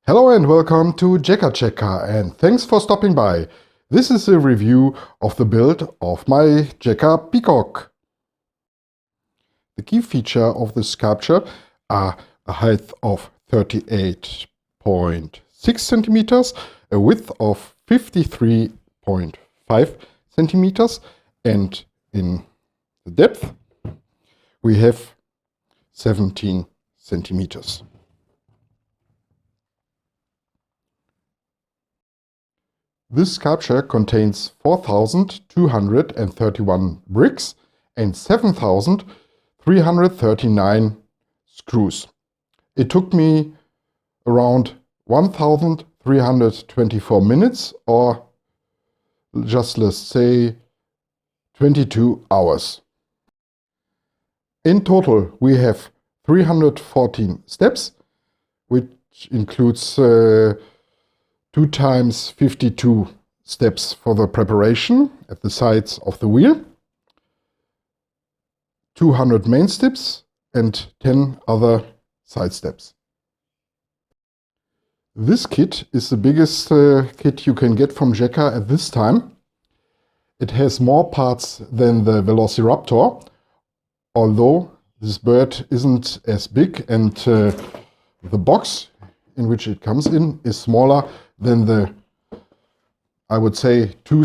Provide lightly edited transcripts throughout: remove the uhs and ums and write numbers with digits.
Hello and welcome to JEKCA Checker, and thanks for stopping by. This is a review of the build of my JEKCA Peacock. The key feature of this sculpture are a height of 38.6 centimeters, a width of 53.5 centimeters, and in the depth we have 17 centimeters. This sculpture contains 4,231 bricks and 7,339 screws. It took me around 1,324 minutes, or just let's say 22 hours. In total we have 314 steps, which includes 2 times 52 steps for the preparation at the sides of the wheel, 200 main steps and 10 other side steps. This kit is the biggest kit you can get from JEKCA at this time. It has more parts than the Velociraptor, although this bird isn't as big, and the box in which it comes in is smaller than the, I would say, or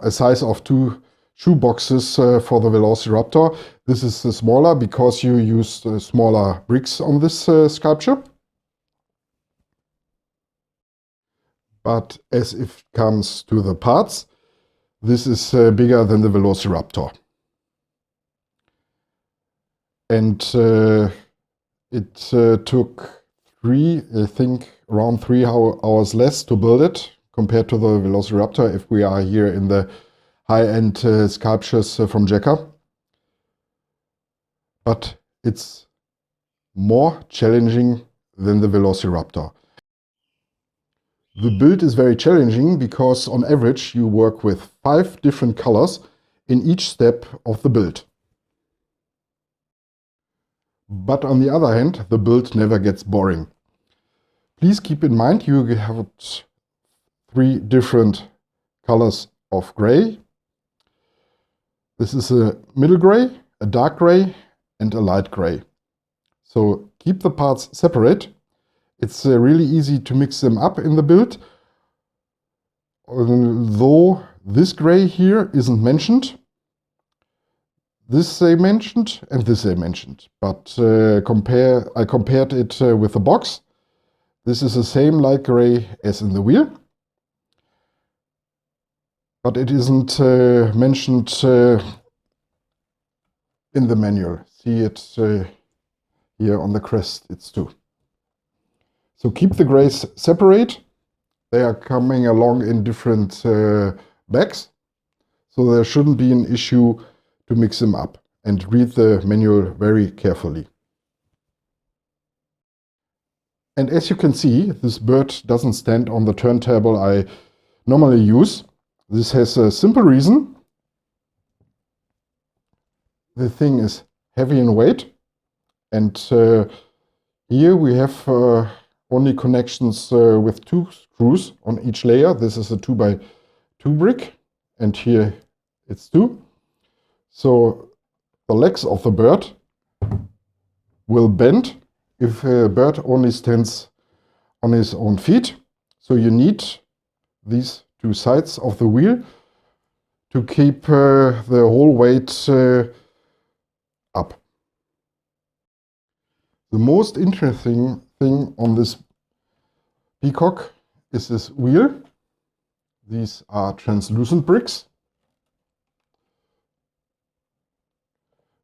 a size of 2 shoe boxes for the Velociraptor. This is smaller because you use smaller bricks on this sculpture. But as it comes to the parts, this is bigger than the Velociraptor. And it took around 3 hours less to build it compared to the Velociraptor if we are here in the high-end sculptures from JEKCA. But it's more challenging than the Velociraptor. The build is very challenging because on average you work with 5 different colors in each step of the build. But on the other hand, the build never gets boring. Please keep in mind you have 3 different colors of gray. This is a middle gray, a dark gray and a light gray. So keep the parts separate. It's really easy to mix them up in the build, although this gray here isn't mentioned. This they mentioned and this they mentioned, but I compared it with the box. This is the same light gray as in the wheel, but it isn't mentioned in the manual. See it here on the crest, it's 2. So keep the grays separate. They are coming along in different bags, so there shouldn't be an issue to mix them up, and read the manual very carefully. And as you can see, this bird doesn't stand on the turntable I normally use. This has a simple reason. The thing is heavy in weight, and here we have only connections with 2 screws on each layer. This is a 2x2 brick, and here it's 2. So the legs of the bird will bend if a bird only stands on his own feet. So you need these 2 sides of the wheel to keep the whole weight up. The most interesting thing on this peacock is this wheel. These are translucent bricks,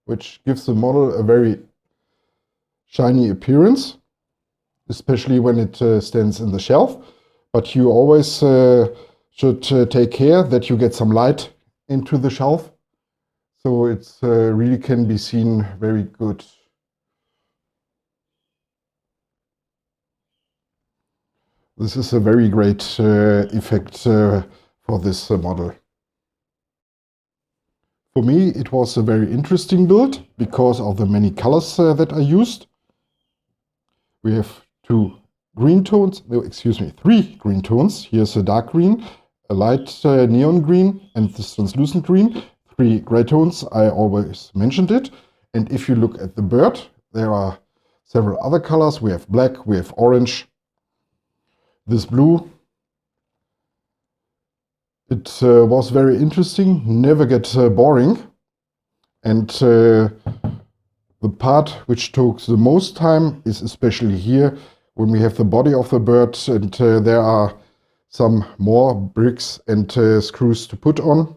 which gives the model a very shiny appearance, especially when it stands in the shelf. But you always should take care that you get some light into the shelf, so it really can be seen very good. This is a very great effect for this model. For me, it was a very interesting build because of the many colors that I used. We have three green tones. Here's a dark green, a light neon green, and this translucent green. 3 gray tones, I always mentioned it. And if you look at the bird, there are several other colors. We have black, we have orange, this blue. It was very interesting, never get boring. And the part which took the most time is especially here, when we have the body of the bird and there are some more bricks and screws to put on.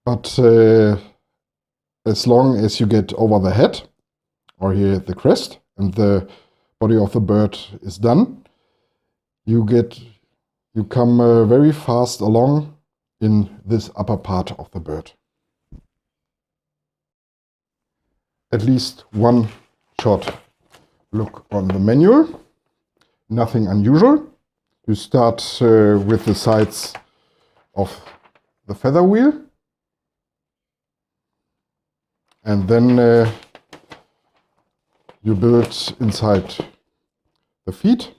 But as long as you get over the head, or here the crest, and the body of the bird is done, you come very fast along in this upper part of the bird. At least one short look on the manual. Nothing unusual. You start with the sides of the feather wheel, and then you build inside the feet,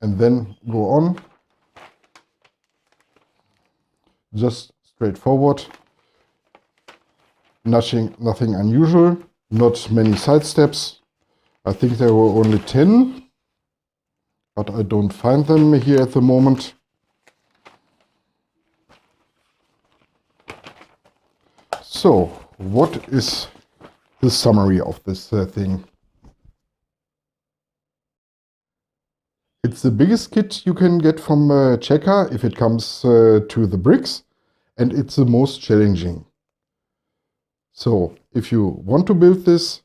and then go on just straightforward. Nothing unusual, not many side steps. I think there were only 10, but I don't find them here at the moment. So, what is the summary of this thing? It's the biggest kit you can get from JEKCA if it comes to the bricks, and it's the most challenging. So, if you want to build this,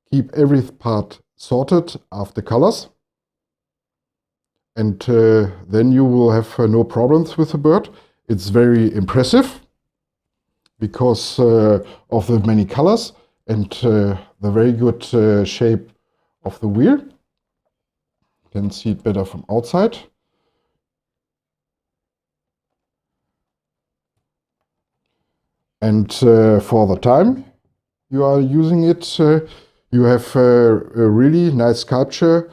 keep every part sorted after colors, and then you will have no problems with the bird. It's very impressive because of the many colors and the very good shape of the wheel. You can see it better from outside. And for the time you are using it, you have a really nice sculpture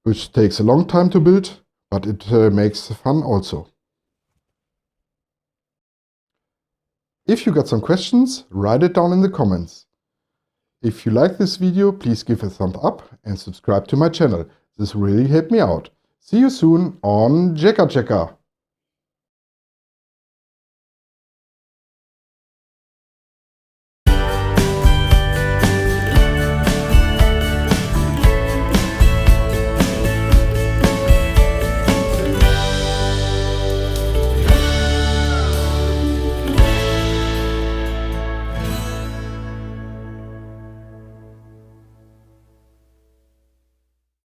which takes a long time to build, but it makes fun also. If you got some questions, write it down in the comments. If you like this video, please give a thumbs up and subscribe to my channel. This really helped me out. See you soon on JEKCA Checker.